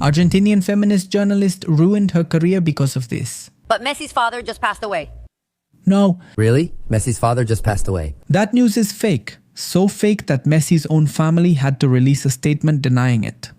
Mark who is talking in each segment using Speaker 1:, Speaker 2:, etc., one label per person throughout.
Speaker 1: Argentinian feminist journalist ruined her career because of this.
Speaker 2: But Messi's father just passed away.
Speaker 1: No.
Speaker 3: Really? Messi's father just passed away.
Speaker 1: That news is fake. So fake that Messi's own family had to release a statement denying it.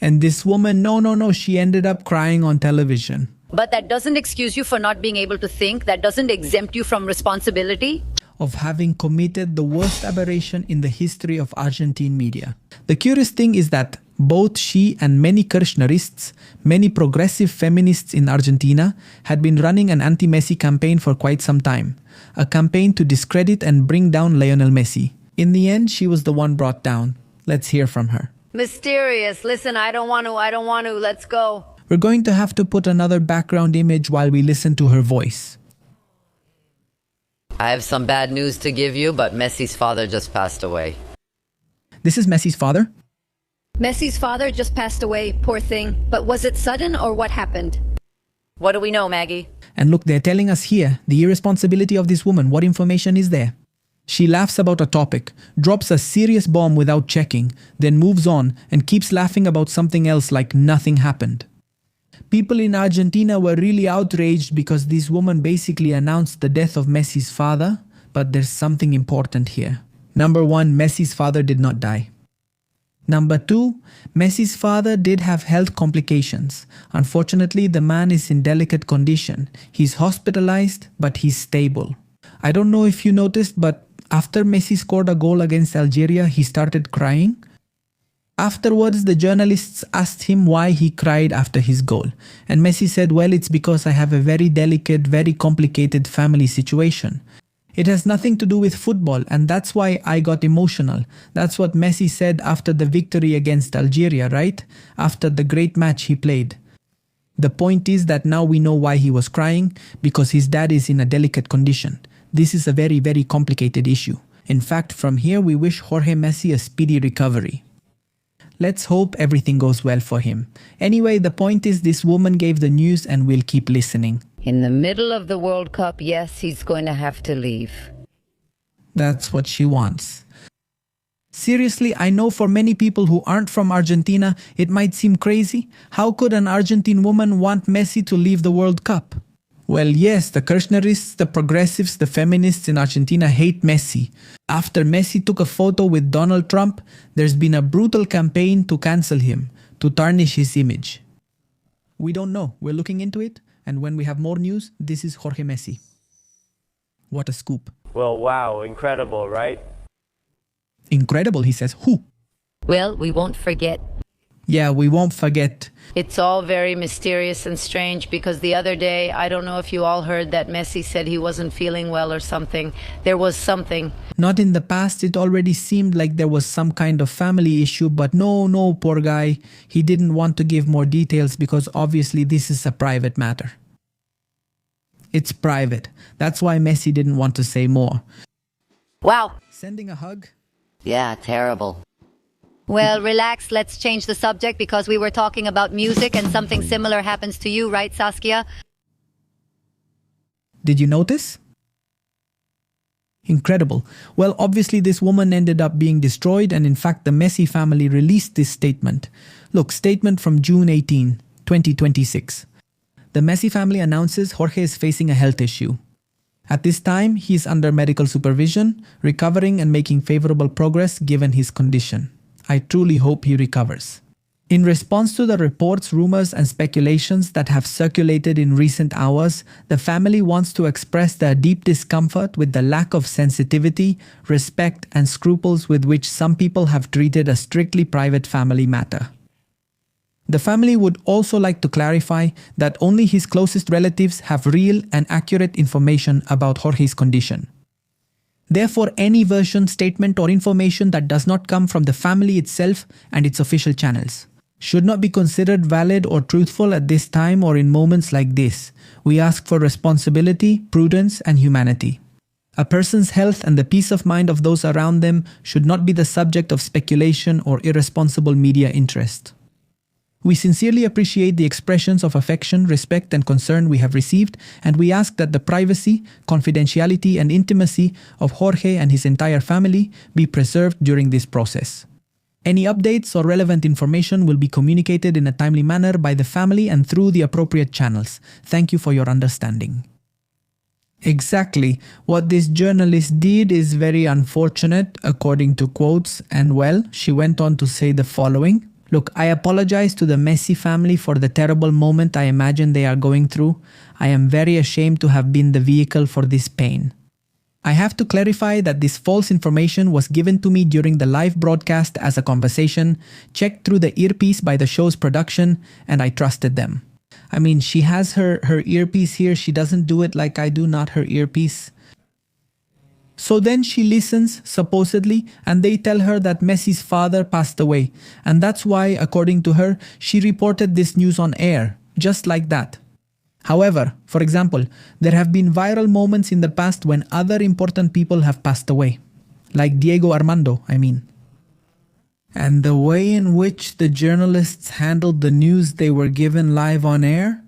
Speaker 1: And this woman, no, she ended up crying on television.
Speaker 2: But that doesn't excuse you for not being able to think. That doesn't exempt you from responsibility.
Speaker 1: Of having committed the worst aberration in the history of Argentine media. The curious thing is that both she and many Kirchnerists, many progressive feminists in Argentina, had been running an anti-Messi campaign for quite some time. A campaign to discredit and bring down Lionel Messi. In the end, she was the one brought down. Let's hear from her.
Speaker 2: Mysterious. Listen, I don't want to. Let's go.
Speaker 1: We're going to have to put another background image while we listen to her voice.
Speaker 2: I have some bad news to give you, but Messi's father just passed away.
Speaker 1: This is Messi's father?
Speaker 4: Messi's father just passed away, poor thing. But was it sudden or what happened?
Speaker 2: What do we know, Maggie?
Speaker 1: And look, they're telling us here the irresponsibility of this woman. What information is there? She laughs about a topic, drops a serious bomb without checking, then moves on and keeps laughing about something else like nothing happened. People in Argentina were really outraged because this woman basically announced the death of Messi's father, but there's something important here. Number 1, Messi's father did not die. Number 2, Messi's father did have health complications. Unfortunately, the man is in delicate condition. He's hospitalized, but he's stable. I don't know if you noticed, but after Messi scored a goal against Algeria, he started crying. Afterwards, the journalists asked him why he cried after his goal. And Messi said, well, it's because I have a very delicate, very complicated family situation. It has nothing to do with football, and that's why I got emotional. That's what Messi said after the victory against Algeria, right? After the great match he played. The point is that now we know why he was crying, because his dad is in a delicate condition. This is a very, very complicated issue. In fact, from here we wish Jorge Messi a speedy recovery. Let's hope everything goes well for him. Anyway, the point is this woman gave the news and we'll keep listening.
Speaker 2: In the middle of the World Cup, yes, he's going to have to leave.
Speaker 1: That's what she wants. Seriously, I know for many people who aren't from Argentina, it might seem crazy. How could an Argentine woman want Messi to leave the World Cup? Well, yes, the Kirchnerists, the progressives, the feminists in Argentina hate Messi. After Messi took a photo with Donald Trump, there's been a brutal campaign to cancel him, to tarnish his image. We don't know. We're looking into it. And when we have more news, this is Jorge Messi. What a scoop.
Speaker 5: Well, wow, incredible, right?
Speaker 1: Incredible, he says. Who?
Speaker 2: Well, we won't forget.
Speaker 1: Yeah, we won't forget.
Speaker 2: It's all very mysterious and strange because the other day, I don't know if you all heard that Messi said he wasn't feeling well or something. There was something.
Speaker 1: Not in the past, it already seemed like there was some kind of family issue, but no, poor guy. He didn't want to give more details because obviously this is a private matter. It's private. That's why Messi didn't want to say more.
Speaker 2: Wow.
Speaker 1: Sending a hug?
Speaker 2: Yeah, terrible.
Speaker 4: Well, relax. Let's change the subject because we were talking about music and something similar happens to you, right, Saskia?
Speaker 1: Did you notice? Incredible. Well, obviously this woman ended up being destroyed, and in fact the Messi family released this statement. Look, statement from June 18, 2026. The Messi family announces Jorge is facing a health issue. At this time, he is under medical supervision, recovering and making favorable progress given his condition. I truly hope he recovers. In response to the reports, rumors, and speculations that have circulated in recent hours, the family wants to express their deep discomfort with the lack of sensitivity, respect, and scruples with which some people have treated a strictly private family matter. The family would also like to clarify that only his closest relatives have real and accurate information about Jorge's condition. Therefore, any version, statement, or information that does not come from the family itself and its official channels should not be considered valid or truthful at this time or in moments like this. We ask for responsibility, prudence, and humanity. A person's health and the peace of mind of those around them should not be the subject of speculation or irresponsible media interest. We sincerely appreciate the expressions of affection, respect, and concern we have received, and we ask that the privacy, confidentiality, and intimacy of Jorge and his entire family be preserved during this process. Any updates or relevant information will be communicated in a timely manner by the family and through the appropriate channels. Thank you for your understanding. Exactly. What this journalist did is very unfortunate, according to quotes, and well, she went on to say the following. Look, I apologize to the Messi family for the terrible moment I imagine they are going through. I am very ashamed to have been the vehicle for this pain. I have to clarify that this false information was given to me during the live broadcast as a conversation, checked through the earpiece by the show's production, and I trusted them. I mean, she has her earpiece here. She doesn't do it like I do, not her earpiece. So then she listens, supposedly, and they tell her that Messi's father passed away. And that's why, according to her, she reported this news on air, just like that. However, for example, there have been viral moments in the past when other important people have passed away. Like Diego Armando, I mean. And the way in which the journalists handled the news they were given live on air?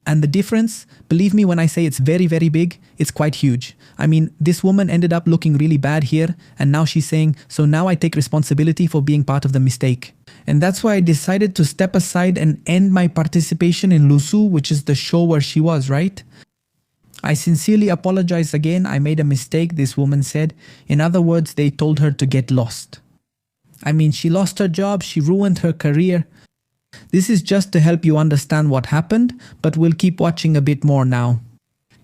Speaker 1: And the difference, believe me when I say it's very, very big, it's quite huge. I mean, this woman ended up looking really bad here, and now she's saying, so now I take responsibility for being part of the mistake. And that's why I decided to step aside and end my participation in Lusu, which is the show where she was, right? I sincerely apologize again. I made a mistake, this woman said. In other words, they told her to get lost. I mean, she lost her job, she ruined her career. This is just to help you understand what happened, but we'll keep watching a bit more now.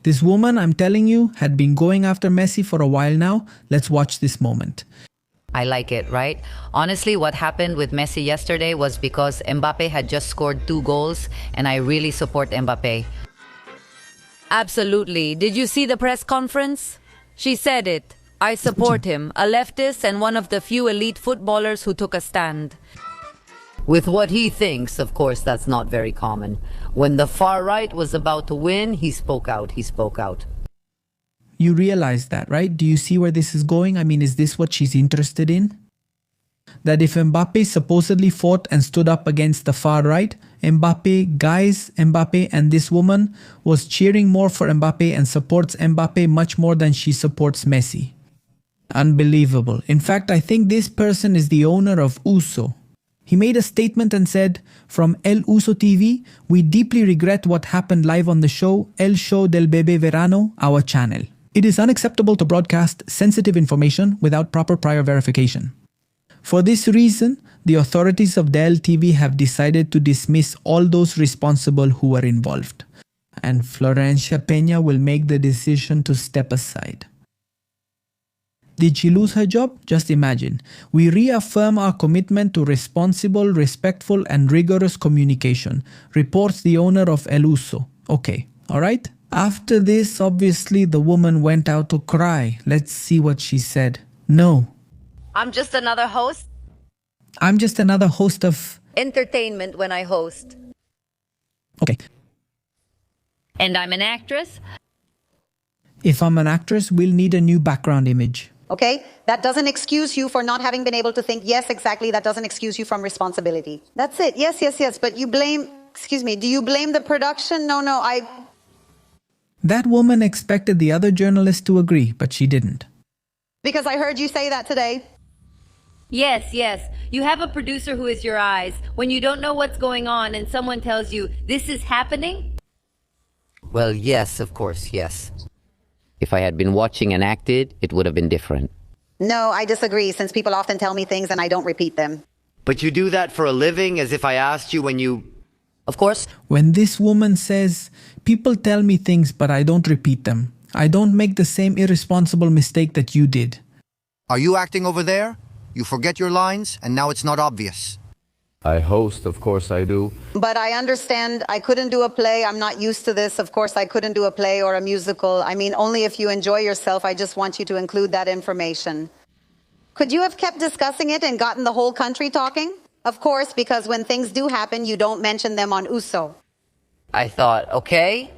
Speaker 1: This woman, I'm telling you, had been going after Messi for a while now. Let's watch this moment.
Speaker 2: I like it, right? Honestly, what happened with Messi yesterday was because Mbappe had just scored 2 goals, and I really support Mbappe.
Speaker 6: Absolutely. Did you see the press conference? She said it. I support him, a leftist and one of the few elite footballers who took a stand.
Speaker 2: With what he thinks, of course, that's not very common. When the far right was about to win, he spoke out. He spoke out.
Speaker 1: You realize that, right? Do you see where this is going? I mean, is this what she's interested in? That if Mbappe supposedly fought and stood up against the far right, Mbappe and this woman was cheering more for Mbappe and supports Mbappe much more than she supports Messi. Unbelievable. In fact, I think this person is the owner of Uso. He made a statement and said, from El Uso TV, we deeply regret what happened live on the show El Show del Bebé Verano, our channel. It is unacceptable to broadcast sensitive information without proper prior verification. For this reason, the authorities of the LTV have decided to dismiss all those responsible who were involved. And Florencia Peña will make the decision to step aside. Did she lose her job? Just imagine. We reaffirm our commitment to responsible, respectful, and rigorous communication, reports the owner of El Uso. Okay, alright? After this, obviously, the woman went out to cry. Let's see what she said. No.
Speaker 6: I'm just another host.
Speaker 1: I'm just another host of...
Speaker 6: Entertainment when I host.
Speaker 1: Okay.
Speaker 6: And I'm an actress.
Speaker 1: If I'm an actress, we'll need a new background image.
Speaker 7: Okay? That doesn't excuse you for not having been able to think. Yes, exactly. That doesn't excuse you from responsibility. That's it. Yes. But you blame... Excuse me. Do you blame the production? No,
Speaker 1: That woman expected the other journalist to agree, but she didn't.
Speaker 7: Because I heard you say that today.
Speaker 6: Yes. You have a producer who is your eyes. When you don't know what's going on and someone tells you, this is happening?
Speaker 2: Well, yes, of course, yes. If I had been watching and acted, it would have been different.
Speaker 7: No, I disagree, since people often tell me things and I don't repeat them.
Speaker 8: But you do that for a living, as if I asked you when you...
Speaker 2: Of course.
Speaker 1: When this woman says, people tell me things but I don't repeat them. I don't make the same irresponsible mistake that you did.
Speaker 8: Are you acting over there? You forget your lines, and now it's not obvious.
Speaker 9: I host, of course I do.
Speaker 7: But I understand I couldn't do a play. I'm not used to this. Of course, I couldn't do a play or a musical. I mean, only if you enjoy yourself. I just want you to include that information. Could you have kept discussing it and gotten the whole country talking? Of course, because when things do happen, you don't mention them on Uso.
Speaker 2: I thought, okay.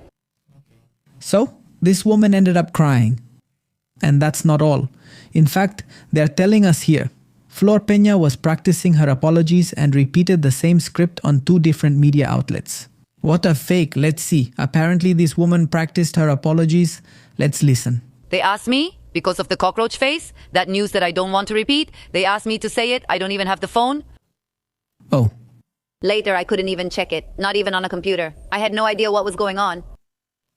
Speaker 1: So, this woman ended up crying. And that's not all. In fact, they're telling us here, Flor Peña was practicing her apologies and repeated the same script on 2 different media outlets. What a fake, let's see. Apparently this woman practiced her apologies. Let's listen.
Speaker 6: They asked me, Because of the cockroach face? That news that I don't want to repeat? They asked me to say it. I don't even have the phone.
Speaker 1: Oh,
Speaker 4: Later, I couldn't even check it, not even on a computer. I had no idea what was going on.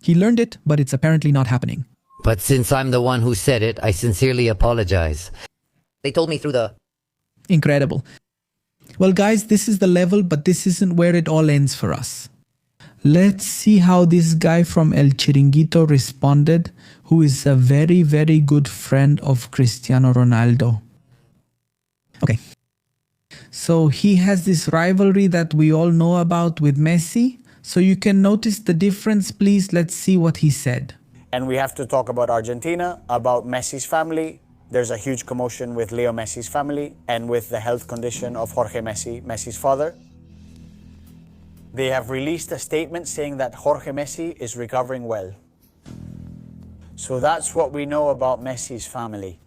Speaker 1: he learned it, but it's apparently not happening.
Speaker 3: But since I'm the one who said it, I sincerely apologize.
Speaker 4: They told me through the...
Speaker 1: Incredible. Well, guys, this is the level, but this isn't where it all ends for us. Let's see how this guy from El Chiringuito responded, who is a very, very good friend of Cristiano Ronaldo. Okay. So he has this rivalry that we all know about with Messi. So you can notice the difference, please. Let's see what he said.
Speaker 10: And we have to talk about Argentina, about Messi's family. There's a huge commotion with Leo Messi's family and with the health condition of Jorge Messi, Messi's father. They have released a statement saying that Jorge Messi is recovering well. So that's what we know about Messi's family.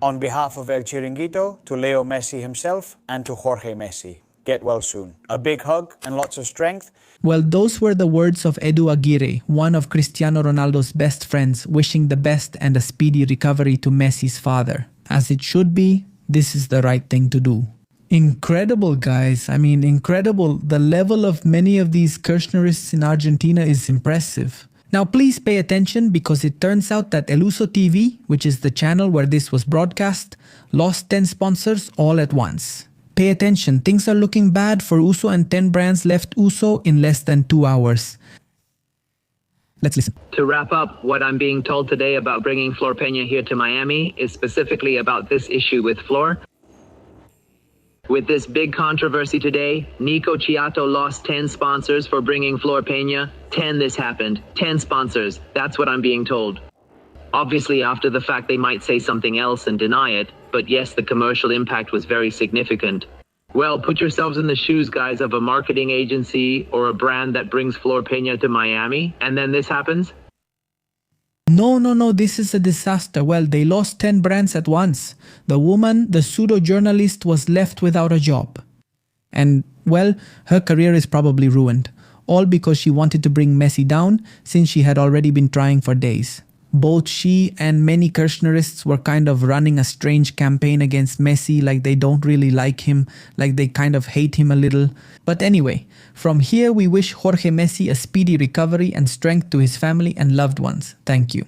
Speaker 10: On behalf of El Chiringuito, to Leo Messi himself and to Jorge Messi, get well soon. A big hug and lots of strength.
Speaker 1: Well, those were the words of Edu Aguirre, one of Cristiano Ronaldo's best friends, wishing the best and a speedy recovery to Messi's father. As it should be, this is the right thing to do. Incredible, guys. I mean, incredible. The level of many of these Kirchnerists in Argentina is impressive. Now, please pay attention because it turns out that El Uso TV, which is the channel where this was broadcast, lost 10 sponsors all at once. Pay attention, things are looking bad for Uso and 10 brands left Uso in less than 2 hours. Let's listen.
Speaker 11: To wrap up, what I'm being told today about bringing Flor Peña here to Miami is specifically about this issue with Flor. With this big controversy today, Nico Chiato lost 10 sponsors for bringing Flor Peña. 10 this happened. 10 sponsors. That's what I'm being told. Obviously, after the fact, they might say something else and deny it, but yes, the commercial impact was very significant. Well, put yourselves in the shoes, guys, of a marketing agency or a brand that brings Flor Peña to Miami, and then this happens?
Speaker 1: No, this is a disaster. Well, they lost 10 brands at once. The woman, the pseudo-journalist, was left without a job. And, well, her career is probably ruined. All because she wanted to bring Messi down, since she had already been trying for days. Both she and many Kirchnerists were kind of running a strange campaign against Messi, like they don't really like him, like they kind of hate him a little. But anyway, from here we wish Jorge Messi a speedy recovery and strength to his family and loved ones. Thank you.